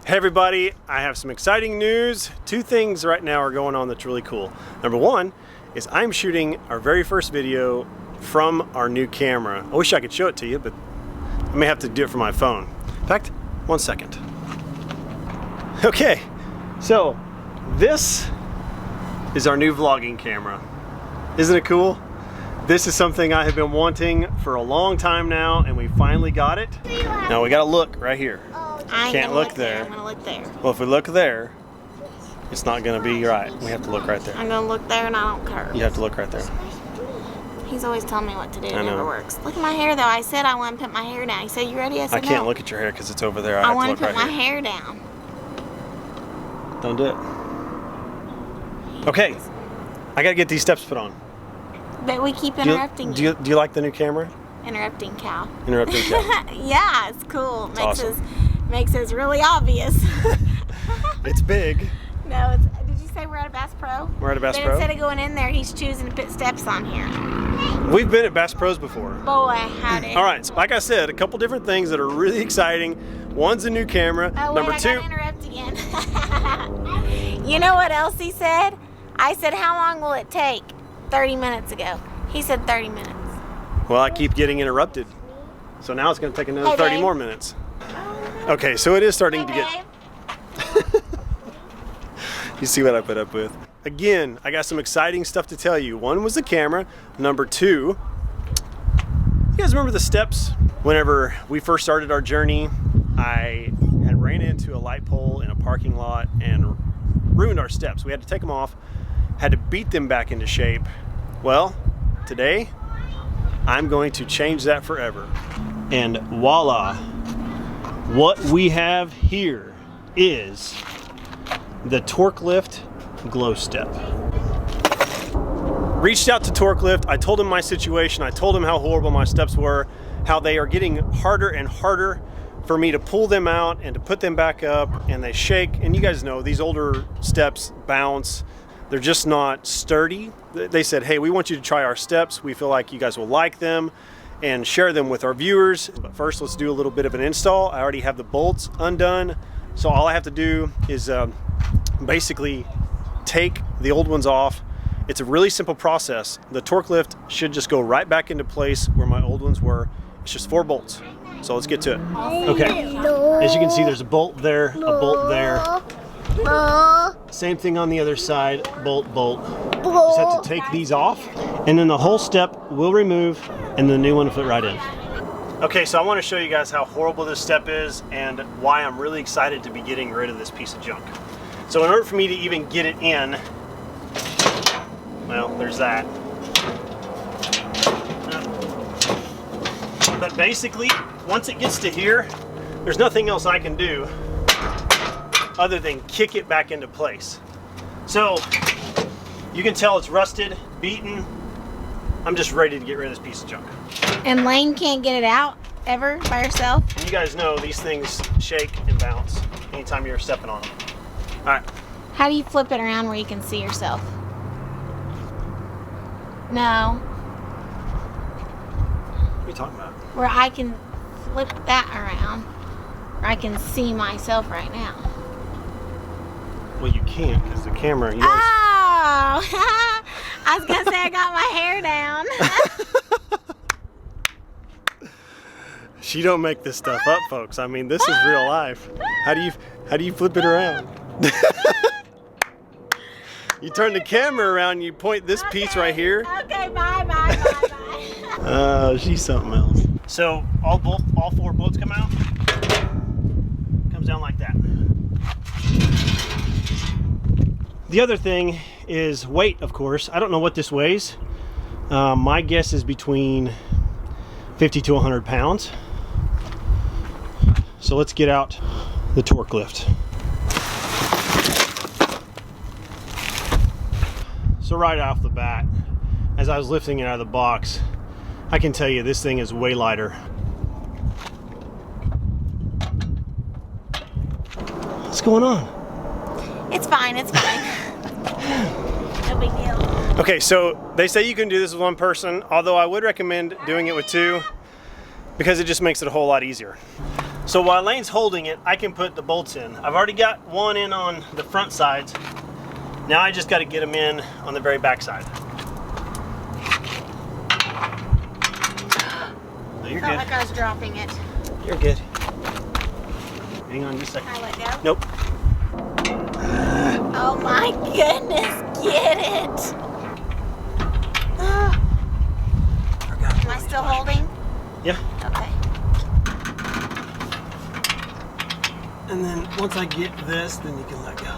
Hey everybody, I have some exciting news. Two things right now are going on that's really cool. Number one is I'm shooting our very first video from our new camera. I wish I could show it to you, but I may have to do it from my phone. In fact, 1 second. Okay, so this is our new vlogging camera. Isn't it cool? This is something I have been wanting for a long time now, and we finally got it. Now we gotta look right here. Can't look there. I'm gonna look there. Well, if we look there, it's not gonna be right. We have to look right there. I'm gonna look there and I don't care. You have to look right there. He's always telling me what to do. It never works. Look at my hair though. I said I want to put my hair down. He said, "You ready?" I said, I can't no. look at your hair because it's over there. I want to put my hair down. Don't do it. Okay, I gotta get these steps put on. But we keep interrupting Do you like the new camera? Interrupting cow. Interrupting cow. Yeah, it's cool. It's awesome. Makes us really obvious. It's big. No, did you say we're at a Bass Pro? We're at a Bass But Pro? instead of going in there, he's choosing to put steps on here. We've been at Bass Pros before. Boy, howdy. All right, so like I said, a couple different things that are really exciting. One's a new camera. Oh, Number wait, two. I gotta interrupt again. You know what else he said? I said, how long will it take? 30 minutes ago. He said 30 minutes. Well, I keep getting interrupted. So now it's gonna take another 30 more minutes. Okay, so it is starting to get... You see what I put up with. Again, I got some exciting stuff to tell you. One was the camera. Number two, you guys remember the steps? Whenever we first started our journey, I had ran into a light pole in a parking lot and ruined our steps. We had to take them off, had to beat them back into shape. Well, today, I'm going to change that forever. And voila, what we have here is the TorkLift GlowStep. Reached out to TorkLift, I told him my situation, I told him how horrible my steps were, how they are getting harder and harder for me to pull them out and to put them back up, and they shake. And you guys know these older steps bounce. They're just not sturdy. They said, hey, we want you to try our steps. We feel like you guys will like them and share them with our viewers. But first, let's do a little bit of an install. I already have the bolts undone. So all I have to do is basically take the old ones off. It's a really simple process. The TorkLift should just go right back into place where my old ones were. It's just 4 bolts. So let's get to it. Okay, as you can see, there's a bolt there, a bolt there. Same thing on the other side, bolt, bolt. Just have to take these off, and then the whole step will remove, and the new one will fit right in. Okay, so I want to show you guys how horrible this step is and why I'm really excited to be getting rid of this piece of junk. So in order for me to even get it in, well, there's that. But basically, once it gets to here, there's nothing else I can do other than kick it back into place. So you can tell it's rusted, beaten. I'm just ready to get rid of this piece of junk. And Laine can't get it out ever by herself? And you guys know these things shake and bounce anytime you're stepping on them. All right. How do you flip it around where you can see yourself? No. What are you talking about? Where I can flip that around, where I can see myself right now. Well, you can't because the camera. Oh! I was gonna say I got my hair down. She don't make this stuff up, folks. I mean, this is real life. How do you flip it around? You turn the camera around, you point this piece right here. Okay, bye. She's something else. So all 4 bolts come out. Comes down like that. The other thing is weight, of course. I don't know what this weighs. My guess is between 50 to 100 pounds. So let's get out the TorkLift. So right off the bat, as I was lifting it out of the box, I can tell you this thing is way lighter. What's going on? It's fine. No big deal. Okay, so they say you can do this with 1 person, although I would recommend doing it with 2 because it just makes it a whole lot easier. So while Laine's holding it, I can put the bolts in. I've already got one in on the front sides. Now I just got to get them in on the very back side. No, you're good. Felt like I was dropping it. You're good. Hang on just a second. Can I let go? Nope. Oh my goodness, get it! Am I still holding? Yeah. Okay. And then once I get this, then you can let go.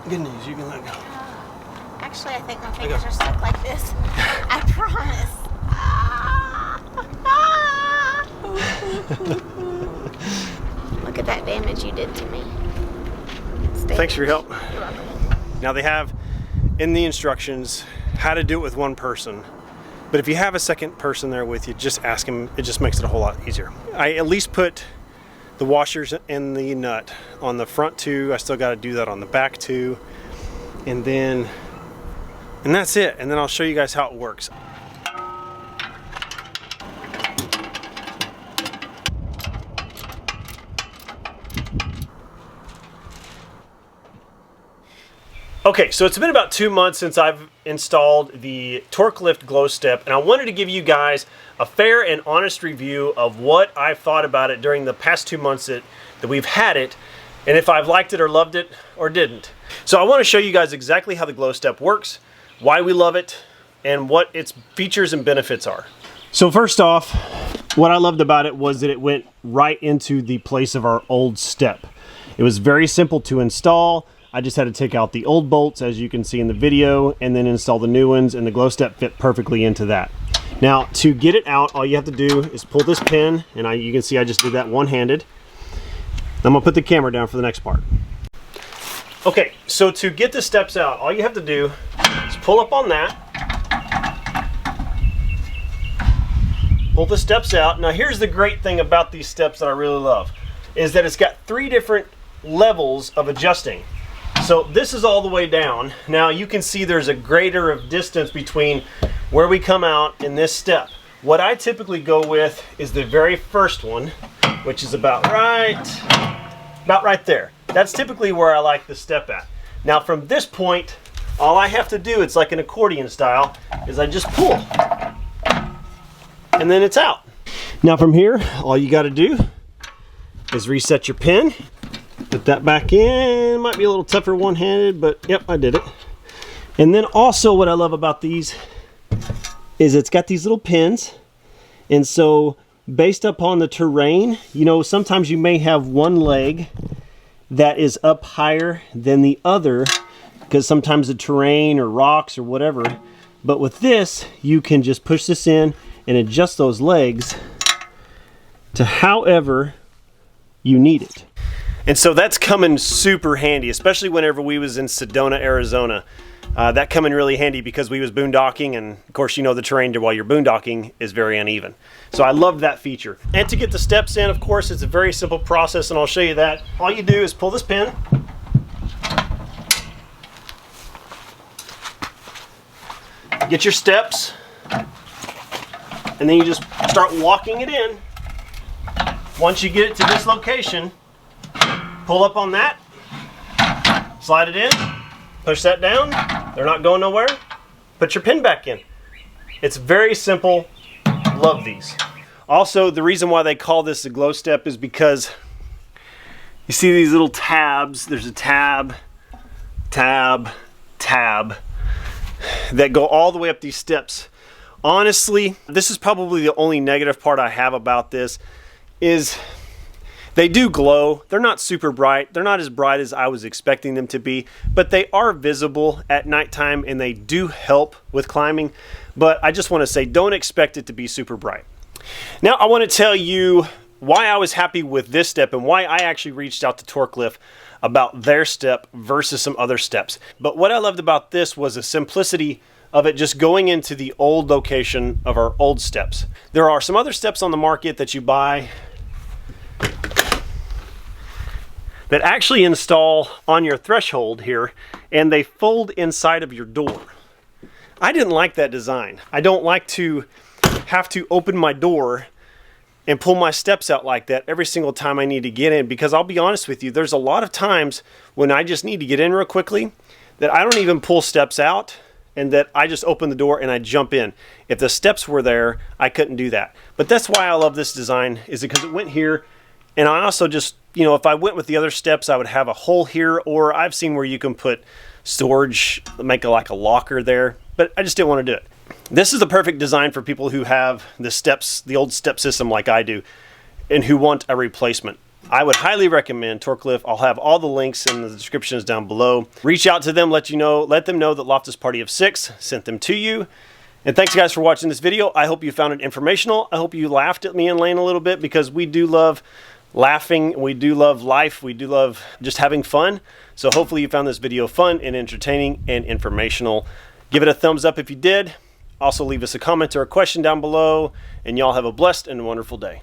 Good news, you can let go. Actually, I think my fingers are stuck like this. I promise. Look at that damage you did to me. Thanks for your help. You're welcome. Now they have in the instructions how to do it with one person. But if you have a second person there with you, just ask them. It just makes it a whole lot easier. I at least put the washers and the nut on the front two. I still got to do that on the back two. And that's it. And then I'll show you guys how it works. Okay, so it's been about 2 months since I've installed the TorkLift GlowStep, and I wanted to give you guys a fair and honest review of what I've thought about it during the past 2 months that we've had it, and if I've liked it or loved it or didn't. So I want to show you guys exactly how the GlowStep works, why we love it, and what its features and benefits are. So first off, what I loved about it was that it went right into the place of our old step. It was very simple to install. I just had to take out the old bolts, as you can see in the video, and then install the new ones, and the GlowStep fit perfectly into that. Now, to get it out, all you have to do is pull this pin, and you can see I just did that one-handed. I'm gonna put the camera down for the next part. Okay, so to get the steps out, all you have to do is pull up on that, pull the steps out. Now here's the great thing about these steps that I really love, is that it's got 3 different levels of adjusting. So this is all the way down. Now you can see there's a greater of distance between where we come out in this step. What I typically go with is the very first one, which is about right there. That's typically where I like the step at. Now from this point, all I have to do, it's like an accordion style, is I just pull. And then it's out. Now from here, all you gotta do is reset your pin. Put that back in. Might be a little tougher one-handed, but yep, I did it. And then also what I love about these is it's got these little pins. And so based upon the terrain, you know, sometimes you may have one leg that is up higher than the other because sometimes the terrain or rocks or whatever. But with this, you can just push this in and adjust those legs to however you need it. And so that's coming super handy, especially whenever we was in Sedona, Arizona. That come in really handy because we was boondocking, and of course you know the terrain while you're boondocking is very uneven. So I love that feature. And to get the steps in, of course, it's a very simple process, and I'll show you that. All you do is pull this pin. Get your steps, and then you just start walking it in. Once you get it to this location, pull up on that, slide it in, push that down. They're not going nowhere. Put your pin back in. It's very simple. Love these. Also, the reason why they call this the GlowStep is because you see these little tabs. There's a tab, tab, tab that go all the way up these steps. Honestly, this is probably the only negative part I have about this is they do glow. They're not super bright. They're not as bright as I was expecting them to be, but they are visible at nighttime and they do help with climbing. But I just want to say, don't expect it to be super bright. Now I want to tell you why I was happy with this step and why I actually reached out to TorkLift about their step versus some other steps. But what I loved about this was the simplicity of it just going into the old location of our old steps. There are some other steps on the market that you buy that actually install on your threshold here, and they fold inside of your door. I didn't like that design. I don't like to have to open my door and pull my steps out like that every single time I need to get in, because I'll be honest with you, there's a lot of times when I just need to get in real quickly that I don't even pull steps out, and that I just open the door and I jump in. If the steps were there, I couldn't do that. But that's why I love this design, is because it went here, and I also just, you know, if I went with the other steps, I would have a hole here, or I've seen where you can put storage, make like a locker there, but I just didn't want to do it. This is the perfect design for people who have the steps, the old step system like I do, and who want a replacement. I would highly recommend TorkLift. I'll have all the links in the descriptions down below. Reach out to them, let them know that Loftus Party of 6 sent them to you. And thanks guys for watching this video. I hope you found it informational. I hope you laughed at me and Laine a little bit, because we do love laughing, we do love life, we do love just having fun. So hopefully you found this video fun and entertaining and informational. Give it a thumbs up if you did. Also leave us a comment or a question down below, and y'all have a blessed and wonderful day.